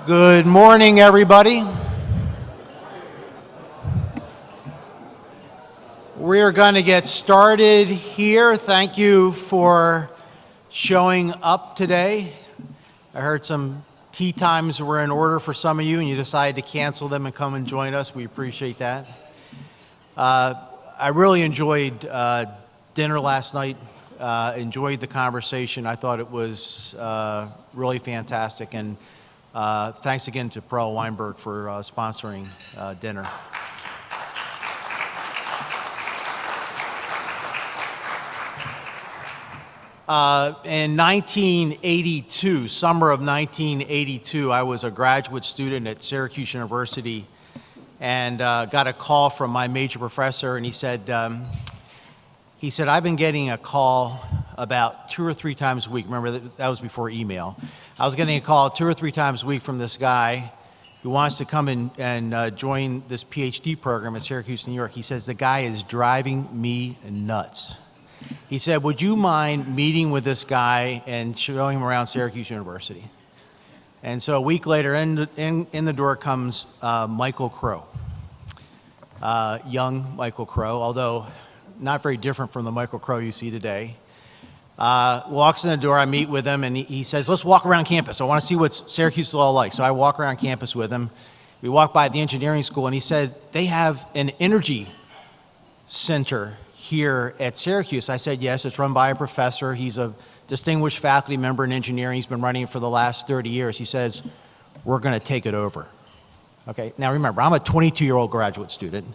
Good morning, everybody. We're going to get started here. Thank you for showing up today. I heard some tea times were in order for some of you, and you decided to cancel them and come and join us. We appreciate that. I really enjoyed dinner last night. Enjoyed the conversation. I thought it was really fantastic, and thanks again to Pearl Weinberg for sponsoring dinner. In 1982, summer of 1982, I was a graduate student at Syracuse University and got a call from my major professor, and he said, I've been getting a call about 2 or 3 times a week. Remember, that was before email. I was getting a call 2 or 3 times a week from this guy who wants to come in and join this PhD program at Syracuse, New York. He says, the guy is driving me nuts. He said, would you mind meeting with this guy and showing him around Syracuse University? And so a week later, in the door comes Michael Crow, young Michael Crow, although not very different from the Michael Crow you see today. Walks in the door, I meet with him, and he says, let's walk around campus. I want to see what Syracuse is all like. So I walk around campus with him. We walk by the engineering school, and he said, they have an energy center here at Syracuse. I said, yes, it's run by a professor. He's a distinguished faculty member in engineering. He's been running it for the last 30 years. He says, we're going to take it over. Okay, now remember, I'm a 22-year-old graduate student.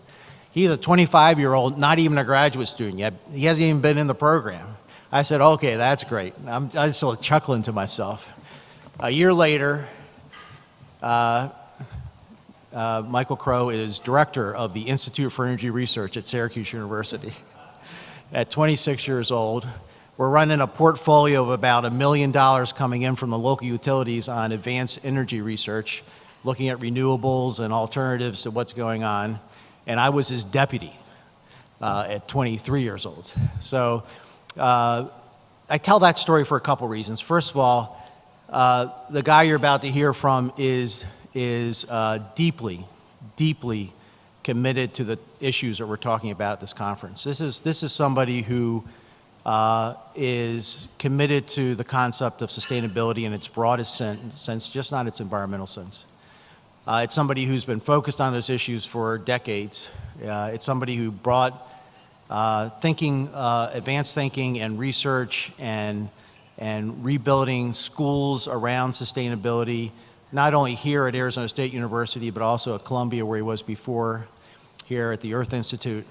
He's a 25-year-old, not even a graduate student yet. He hasn't even been in the program. I said, okay, that's great. I'm still chuckling to myself. A year later, Michael Crow is director of the Institute for Energy Research at Syracuse University. At 26 years old, we're running a portfolio of about $1 million coming in from the local utilities on advanced energy research, looking at renewables and alternatives to what's going on. And I was his deputy at 23 years old. So I tell that story for a couple reasons. First of all, the guy you're about to hear from is deeply, deeply committed to the issues that we're talking about at this conference. This is somebody who is committed to the concept of sustainability in its broadest sense, just not its environmental sense. It's somebody who's been focused on those issues for decades. It's somebody who brought advanced thinking and research and rebuilding schools around sustainability, not only here at Arizona State University, but also at Columbia, where he was before, here at the Earth Institute.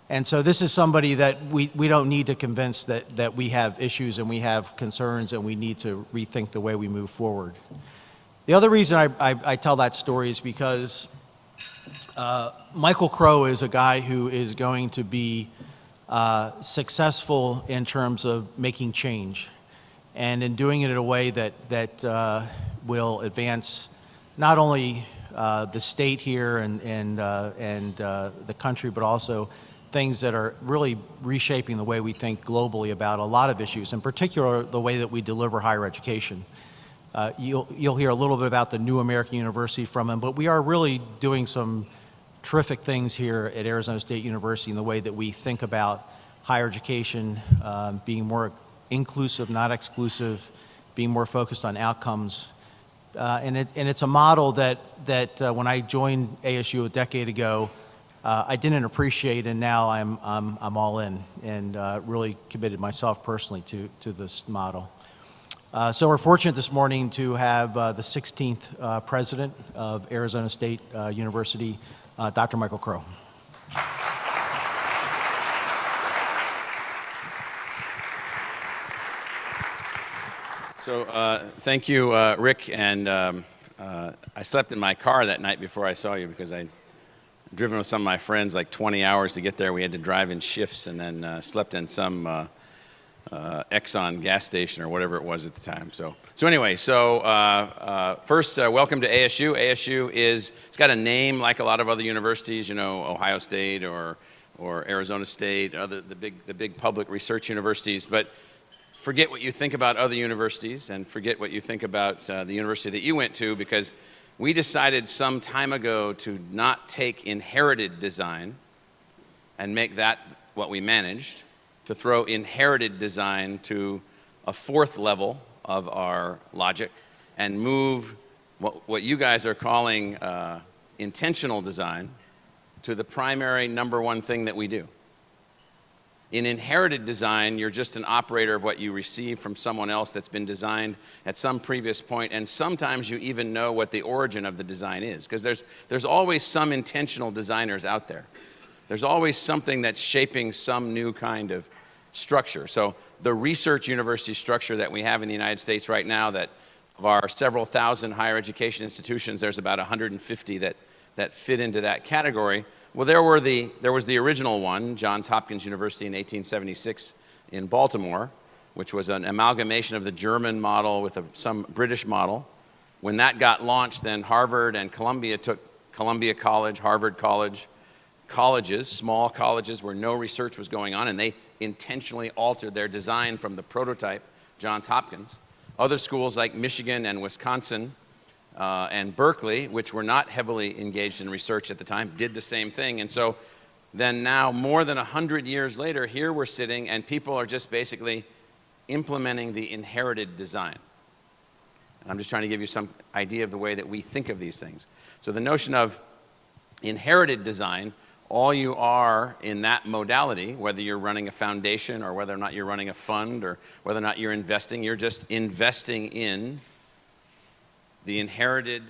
And so this is somebody that we don't need to convince that we have issues and we have concerns and we need to rethink the way we move forward. The other reason I tell that story is because Michael Crow is a guy who is going to be successful in terms of making change, and in doing it in a way that will advance not only the state here and the country, but also things that are really reshaping the way we think globally about a lot of issues, in particular the way that we deliver higher education. You'll hear a little bit about the New American University from him, but we are really doing some terrific things here at Arizona State University in the way that we think about higher education, being more inclusive, not exclusive, being more focused on outcomes. And it's a model that when I joined ASU a decade ago, I didn't appreciate, and now I'm all in and really committed myself personally to this model. So we're fortunate this morning to have the 16th president of Arizona State University, Dr. Michael Crow. So thank you, Rick, and I slept in my car that night before I saw you because I'd driven with some of my friends like 20 hours to get there. We had to drive in shifts and then slept in some Exxon gas station or whatever it was at the time. So anyway, first, welcome to ASU. ASU it's got a name like a lot of other universities, you know, Ohio State or Arizona State, the big public research universities. But forget what you think about other universities and forget what you think about the university that you went to, because we decided some time ago to not take inherited design and make that what we managed, to throw inherited design to a fourth level of our logic and move what you guys are calling intentional design to the primary number one thing that we do. In inherited design, you're just an operator of what you receive from someone else that's been designed at some previous point, and sometimes you even know what the origin of the design is, because there's always some intentional designers out there. There's always something that's shaping some new kind of structure. So the research university structure that we have in the United States right now, that of our several thousand higher education institutions, there's about 150 that fit into that category. Well, there was the original one, Johns Hopkins University in 1876 in Baltimore, which was an amalgamation of the German model with some British model. When that got launched, then Harvard and Columbia took Columbia College, Harvard College, colleges, small colleges where no research was going on, and they intentionally altered their design from the prototype, Johns Hopkins. Other schools like Michigan and Wisconsin and Berkeley, which were not heavily engaged in research at the time, did the same thing. And so then now, more than 100 years later, here we're sitting and people are just basically implementing the inherited design. And I'm just trying to give you some idea of the way that we think of these things. So the notion of inherited design, all you are in that modality, whether you're running a foundation or whether or not you're running a fund or whether or not you're just investing in the inherited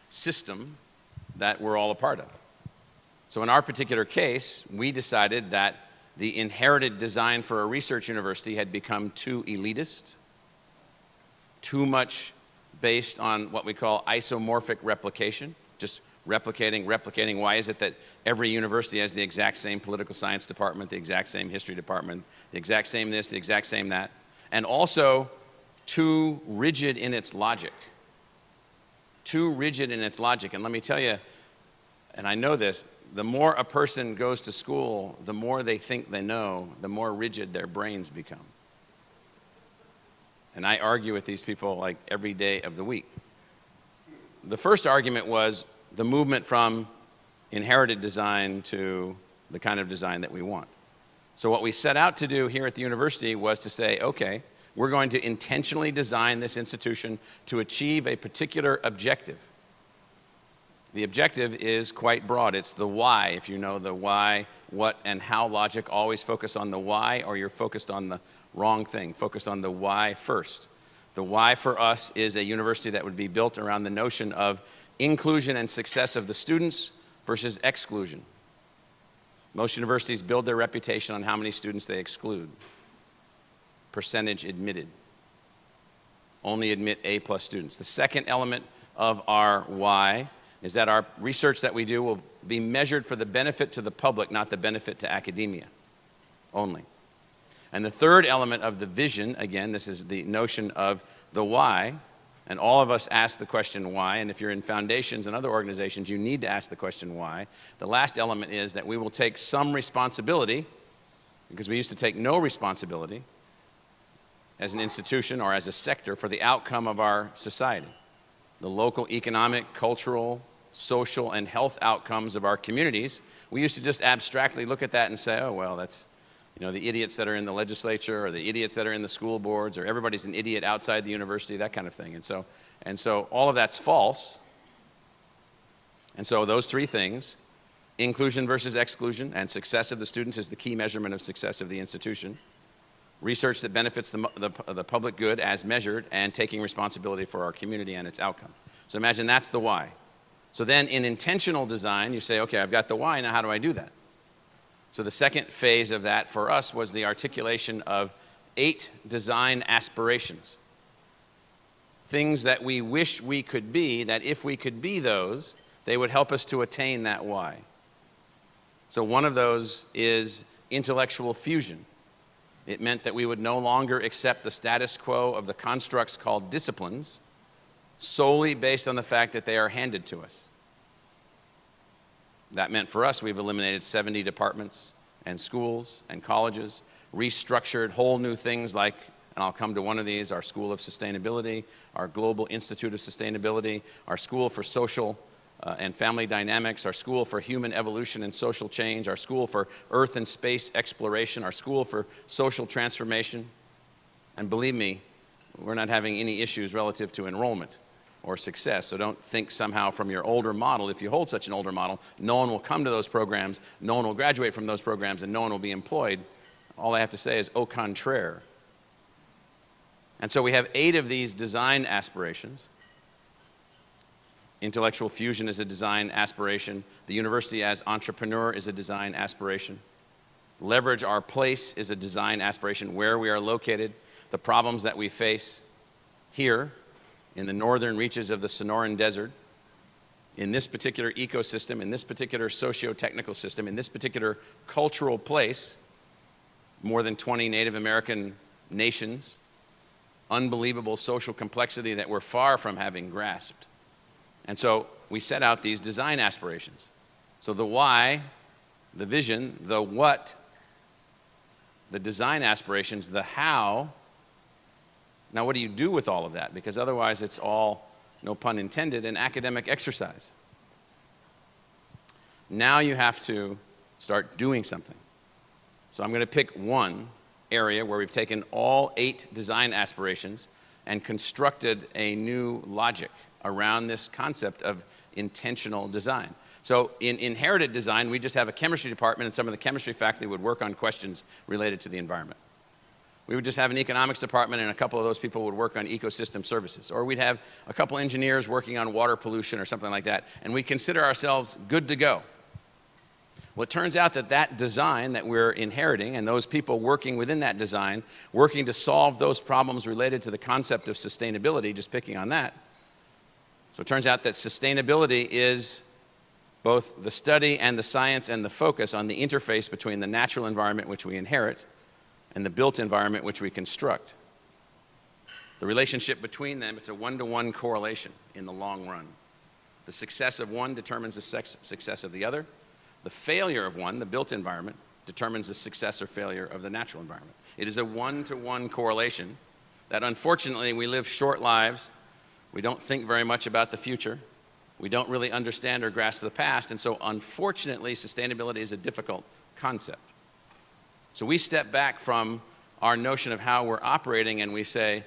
system that we're all a part of. So in our particular case, we decided that the inherited design for a research university had become too elitist, too much based on what we call isomorphic replication, just replicating. Why is it that every university has the exact same political science department, the exact same history department, the exact same this, the exact same that, and also too rigid in its logic. Too rigid in its logic. And let me tell you, and I know this, the more a person goes to school, the more they think they know, the more rigid their brains become. And I argue with these people like every day of the week. The first argument was the movement from inherited design to the kind of design that we want. So what we set out to do here at the university was to say, okay, we're going to intentionally design this institution to achieve a particular objective. The objective is quite broad. It's the why. If you know the why, what, and how logic, always focus on the why, or you're focused on the wrong thing. Focus on the why first. The why for us is a university that would be built around the notion of inclusion and success of the students versus exclusion. Most universities build their reputation on how many students they exclude. Percentage admitted. Only admit A+ students. The second element of our why is that our research that we do will be measured for the benefit to the public, not the benefit to academia only. And the third element of the vision, again, this is the notion of the why, and all of us ask the question why, and if you're in foundations and other organizations, you need to ask the question why. The last element is that we will take some responsibility, because we used to take no responsibility as an institution or as a sector for the outcome of our society. The local economic, cultural, social, and health outcomes of our communities, we used to just abstractly look at that and say, oh, well, that's, you know, the idiots that are in the legislature or the idiots that are in the school boards or everybody's an idiot outside the university, that kind of thing. And so all of that's false. And so those three things, inclusion versus exclusion, and success of the students is the key measurement of success of the institution. Research that benefits the public good as measured, and taking responsibility for our community and its outcome. So imagine that's the why. So then in intentional design, you say, okay, I've got the why, now how do I do that? So the second phase of that for us was the articulation of 8 design aspirations. Things that we wish we could be, that if we could be those, they would help us to attain that why. So one of those is intellectual fusion. It meant that we would no longer accept the status quo of the constructs called disciplines solely based on the fact that they are handed to us. That meant for us, we've eliminated 70 departments and schools and colleges, restructured whole new things like and I'll come to one of these, our School of Sustainability, our Global Institute of Sustainability, our School for Social and Family Dynamics, our School for Human Evolution and Social Change, our School for Earth and Space Exploration, our School for Social Transformation. And believe me, we're not having any issues relative to enrollment or success, so don't think somehow from your older model, if you hold such an older model, no one will come to those programs, no one will graduate from those programs, and no one will be employed. All I have to say is au contraire. And so we have 8 of these design aspirations. Intellectual fusion is a design aspiration. The university as entrepreneur is a design aspiration. Leverage our place is a design aspiration, where we are located, the problems that we face here in the northern reaches of the Sonoran Desert, in this particular ecosystem, in this particular socio-technical system, in this particular cultural place, more than 20 Native American nations, unbelievable social complexity that we're far from having grasped. And so we set out these design aspirations. So the why, the vision, the what, the design aspirations, the how. Now what do you do with all of that? Because otherwise it's all, no pun intended, an academic exercise. Now you have to start doing something. So I'm going to pick one area where we've taken all 8 design aspirations and constructed a new logic around this concept of intentional design. So in inherited design, we just have a chemistry department, and some of the chemistry faculty would work on questions related to the environment. We would just have an economics department, and a couple of those people would work on ecosystem services. Or we'd have a couple engineers working on water pollution or something like that, and we consider ourselves good to go. Well, it turns out that that design that we're inheriting, and those people working within that design, working to solve those problems related to the concept of sustainability, just picking on that. So it turns out that sustainability is both the study and the science and the focus on the interface between the natural environment which we inherit and the built environment which we construct. The relationship between them, it's a one-to-one correlation in the long run. The success of one determines the success of the other. The failure of one, the built environment, determines the success or failure of the natural environment. It is a one-to-one correlation that, unfortunately, we live short lives. We don't think very much about the future. We don't really understand or grasp the past, and so unfortunately, sustainability is a difficult concept. So we step back from our notion of how we're operating and we say,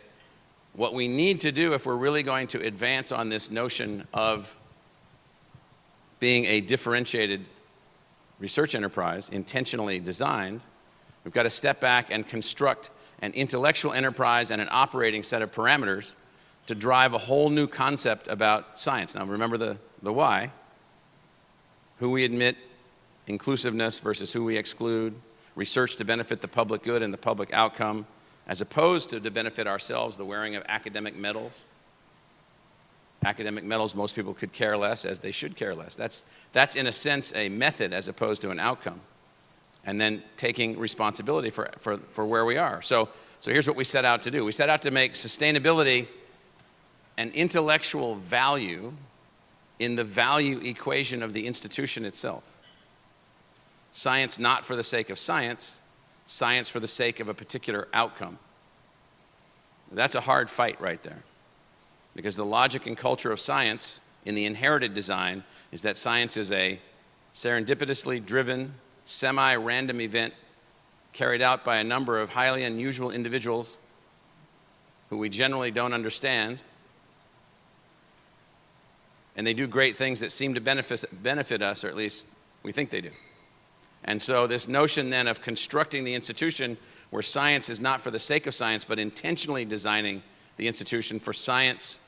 what we need to do if we're really going to advance on this notion of being a differentiated research enterprise, intentionally designed, we've got to step back and construct an intellectual enterprise and an operating set of parameters to drive a whole new concept about science. Now remember the why. Who we admit, inclusiveness versus who we exclude, research to benefit the public good and the public outcome, as opposed to benefit ourselves, the wearing of academic medals. Academic medals, most people could care less, as they should care less. That's in a sense a method as opposed to an outcome. And then taking responsibility for where we are. So here's what we set out to do. We set out to make sustainability an intellectual value in the value equation of the institution itself. Science not for the sake of science, science for the sake of a particular outcome. That's a hard fight right there. Because the logic and culture of science in the inherited design is that science is a serendipitously driven, semi-random event carried out by a number of highly unusual individuals who we generally don't understand. And they do great things that seem to benefit us, or at least we think they do. And so this notion then of constructing the institution where science is not for the sake of science, but intentionally designing the institution for science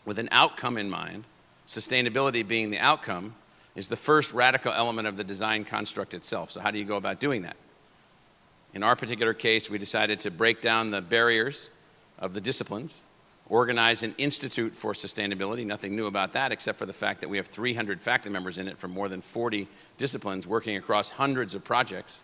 with an outcome in mind, sustainability being the outcome, is the first radical element of the design construct itself. So how do you go about doing that? In our particular case, we decided to break down the barriers of the disciplines, organize an institute for sustainability. Nothing new about that, except for the fact that we have 300 faculty members in it from more than 40 disciplines working across hundreds of projects,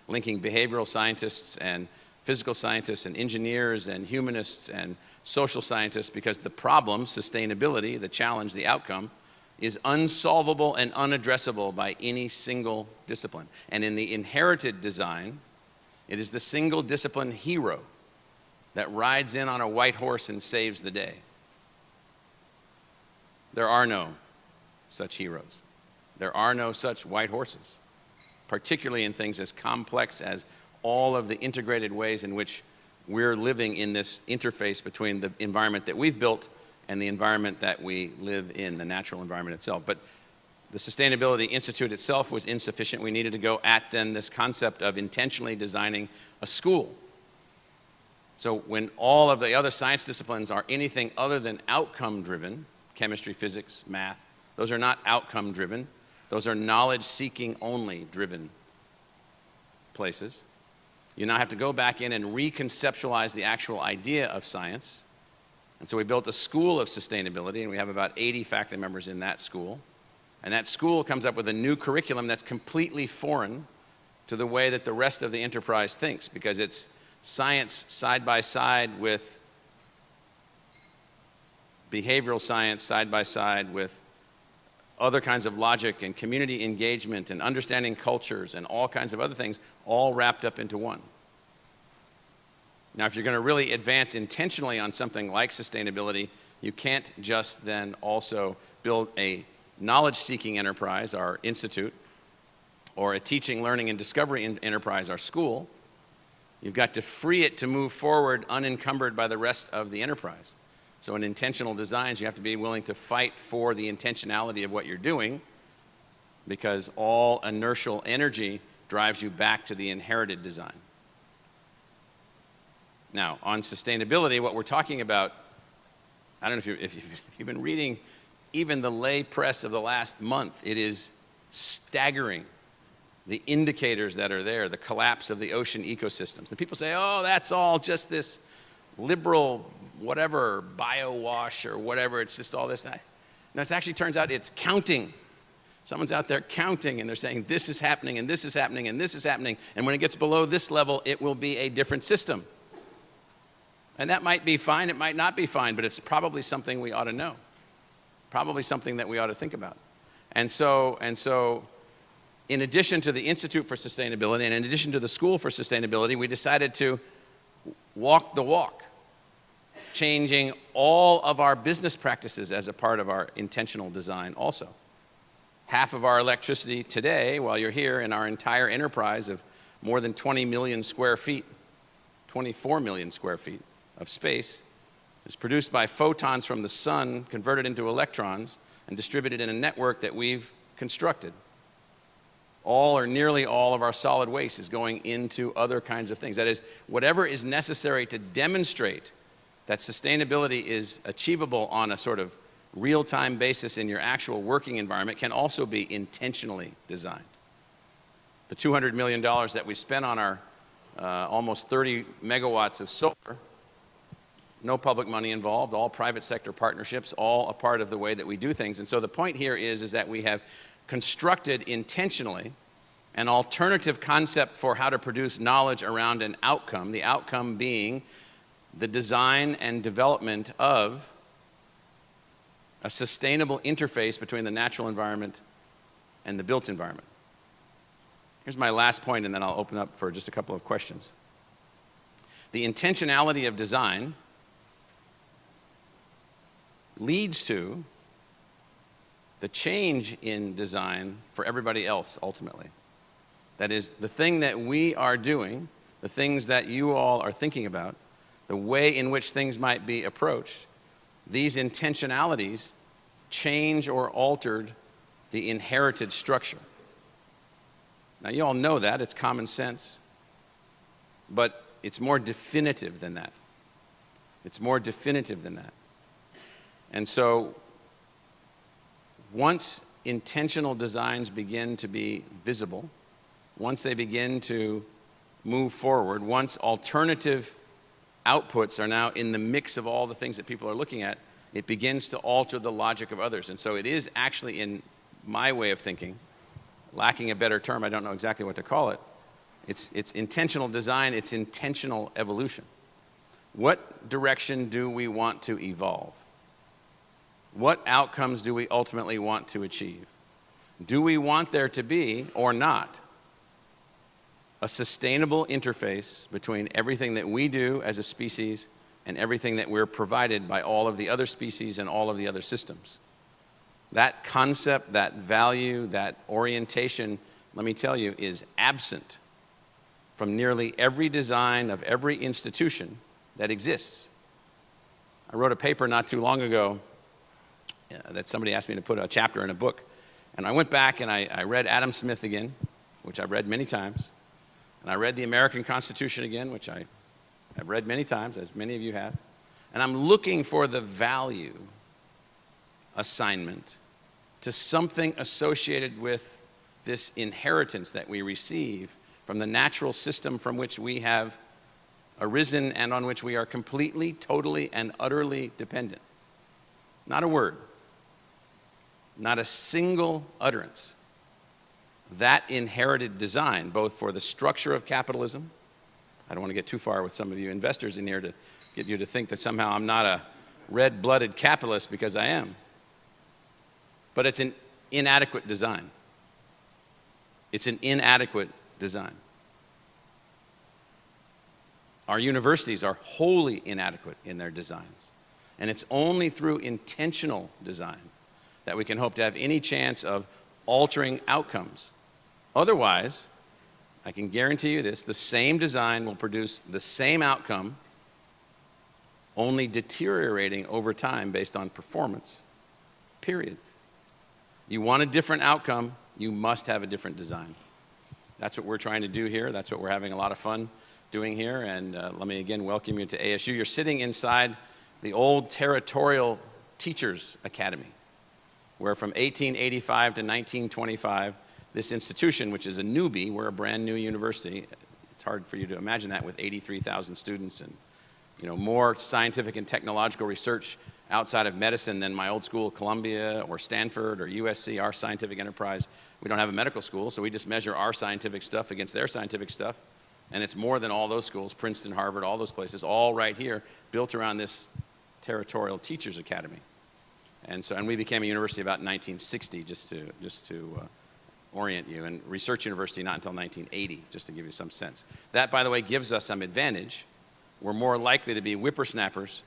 linking behavioral scientists and physical scientists and engineers and humanists and social scientists, because the problem, sustainability, the challenge, the outcome, is unsolvable and unaddressable by any single discipline. And in the inherited design, it is the single discipline hero that rides in on a white horse and saves the day. There are no such heroes. There are no such white horses, particularly in things as complex as all of the integrated ways in which we're living in this interface between the environment that we've built and the environment that we live in, the natural environment itself. But the Sustainability Institute itself was insufficient. We needed to go at then this concept of intentionally designing a school. So when all of the other science disciplines are anything other than outcome-driven, chemistry, physics, math, those are not outcome-driven. Those are knowledge-seeking only driven places. You now have to go back in and reconceptualize the actual idea of science. And so we built a school of sustainability, and we have about 80 faculty members in that school. And that school comes up with a new curriculum that's completely foreign to the way that the rest of the enterprise thinks, because it's science side by side with behavioral science, side by side with other kinds of logic and community engagement and understanding cultures and all kinds of other things, all wrapped up into one. Now, if you're going to really advance intentionally on something like sustainability, you can't just then also build a knowledge-seeking enterprise, our institute, or a teaching, learning, and discovery enterprise, our school. You've got to free it to move forward unencumbered by the rest of the enterprise. So in intentional designs, you have to be willing to fight for the intentionality of what you're doing, because all inertial energy drives you back to the inherited design. Now, on sustainability, what we're talking about, I don't know if you've been reading even the lay press of the last month, it is staggering, the indicators that are there, the collapse of the ocean ecosystems. And people say, oh, that's all just this liberal whatever, bio-wash or whatever, it's just all this. No, it actually turns out it's counting. Someone's out there counting, and they're saying this is happening, and this is happening, and this is happening, and when it gets below this level, it will be a different system. And that might be fine, it might not be fine, but it's probably something we ought to know. Probably something that we ought to think about. And so, in addition to the Institute for Sustainability, and in addition to the School for Sustainability, we decided to walk the walk, changing all of our business practices as a part of our intentional design also. Half of our electricity today, while you're here, in our entire enterprise of more than 20 million square feet, 24 million square feet of space, is produced by photons from the sun converted into electrons and distributed in a network that we've constructed. All or nearly all of our solid waste is going into other kinds of things. That is, whatever is necessary to demonstrate that sustainability is achievable on a sort of real-time basis in your actual working environment can also be intentionally designed. The $200 million that we spent on our almost 30 megawatts of solar, no public money involved, all private sector partnerships, all a part of the way that we do things. And so the point here is that we have constructed intentionally an alternative concept for how to produce knowledge around an outcome, the outcome being the design and development of a sustainable interface between the natural environment and the built environment. Here's my last point, and then I'll open up for just a couple of questions. The intentionality of design leads to the change in design for everybody else, ultimately. That is, the thing that we are doing, the things that you all are thinking about, the way in which things might be approached, these intentionalities change or altered the inherited structure. Now, you all know that, it's common sense, but it's more definitive than that. It's more definitive than that. And so, once intentional designs begin to be visible, once they begin to move forward, once alternative outputs are now in the mix of all the things that people are looking at, it begins to alter the logic of others. And so it is actually, in my way of thinking, lacking a better term, I don't know exactly what to call it, it's intentional design, it's intentional evolution. What direction do we want to evolve? What outcomes do we ultimately want to achieve? Do we want there to be, or not, a sustainable interface between everything that we do as a species and everything that we're provided by all of the other species and all of the other systems. That concept, that value, that orientation, let me tell you, is absent from nearly every design of every institution that exists. I wrote a paper not too long ago that somebody asked me to put a chapter in a book. And I went back and I read Adam Smith again, which I've read many times. And I read the American Constitution again, which I have read many times, as many of you have. And I'm looking for the value assignment to something associated with this inheritance that we receive from the natural system from which we have arisen and on which we are completely, totally, and utterly dependent. Not a word. Not a single utterance. That inherited design, both for the structure of capitalism, I don't want to get too far with some of you investors in here to get you to think that somehow I'm not a red-blooded capitalist, because I am. But it's an inadequate design. It's an inadequate design. Our universities are wholly inadequate in their designs. And it's only through intentional design that we can hope to have any chance of altering outcomes. Otherwise, I can guarantee you this, the same design will produce the same outcome, only deteriorating over time based on performance, period. You want a different outcome, you must have a different design. That's what we're trying to do here. That's what we're having a lot of fun doing here. And let me again welcome you to ASU. You're sitting inside the old territorial teachers academy, where from 1885 to 1925, this institution, which is a newbie, we're a brand new university. It's hard for you to imagine that with 83,000 students and more scientific and technological research outside of medicine than my old school, Columbia or Stanford or USC, our scientific enterprise. We don't have a medical school, so we just measure our scientific stuff against their scientific stuff. And it's more than all those schools, Princeton, Harvard, all those places, all right here, built around this territorial teachers academy. And we became a university about 1960, just to orient you, and research university not until 1980, just to give you some sense. That, by the way, gives us some advantage. We're more likely to be whippersnappers,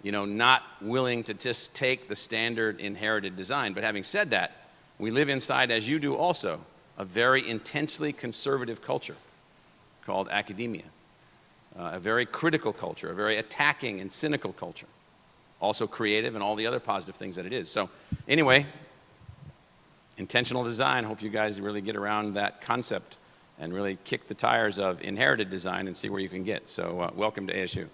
not willing to just take the standard inherited design. But having said that, we live inside, as you do also, a very intensely conservative culture called academia, a very critical culture, a very attacking and cynical culture, also creative and all the other positive things that it is. So anyway, intentional design, hope you guys really get around that concept and really kick the tires of inherited design and see where you can get. So welcome to ASU.